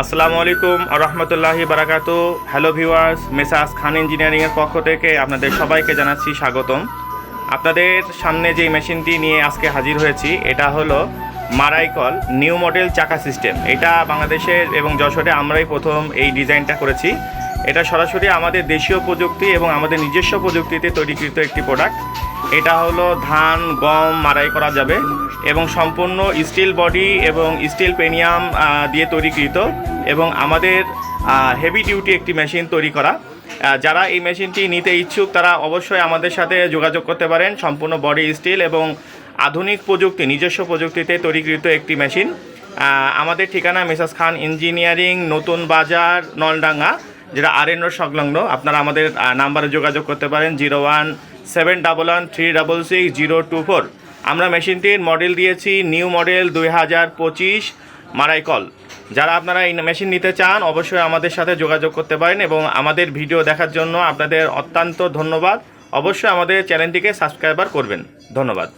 আসসালামু আলাইকুম রহমতুল্লাহি বারাকাতু। হ্যালো ভিউয়ার্স, মেসার্স খান ইঞ্জিনিয়ারিংয়ের পক্ষ থেকে আপনাদের সবাইকে জানাচ্ছি স্বাগতম। আপনাদের সামনে যে মেশিনটি নিয়ে আজকে হাজির হয়েছি এটা হলো মারাইকল নিউ মডেল চাকা সিস্টেম। এটা বাংলাদেশের এবং যশোরে আমরাই প্রথম এই ডিজাইনটা করেছি। এটা সরাসরি আমাদের দেশীয় প্রযুক্তি এবং আমাদের নিজস্ব প্রযুক্তিতে তৈরিকৃত একটি প্রোডাক্ট। এটা হলো ধান গম মারাই করা যাবে এবং সম্পূর্ণ স্টিল বডি এবং স্টিল পেনিয়াম দিয়ে তৈরিকৃত এবং আমাদের হেভি ডিউটি একটি মেশিন তৈরি করা। যারা এই মেশিনটি নিতে ইচ্ছুক তারা অবশ্যই আমাদের সাথে যোগাযোগ করতে পারেন। সম্পূর্ণ বডি স্টিল এবং আধুনিক প্রযুক্তি নিজস্ব প্রযুক্তিতে তৈরিকৃত একটি মেশিন। আমাদের ঠিকানা মেসার্স খান ইঞ্জিনিয়ারিং, নতুন বাজার, নলডাঙ্গা, যেটা RN রোড সংলগ্ন। আপনারা আমাদের নাম্বারে যোগাযোগ করতে পারেন 017113666024। আমরা মেশিনটির মডেল দিয়েছি নিউ মডেল 2025 মারাইকল। যারা আপনারা এই মেশিন নিতে চান অবশ্যই আমাদের সাথে যোগাযোগ করতে পারেন এবং আমাদের ভিডিও দেখার জন্য আপনাদের অত্যন্ত ধন্যবাদ। অবশ্যই আমাদের চ্যানেলটিকে সাবস্ক্রাইবার করবেন। ধন্যবাদ।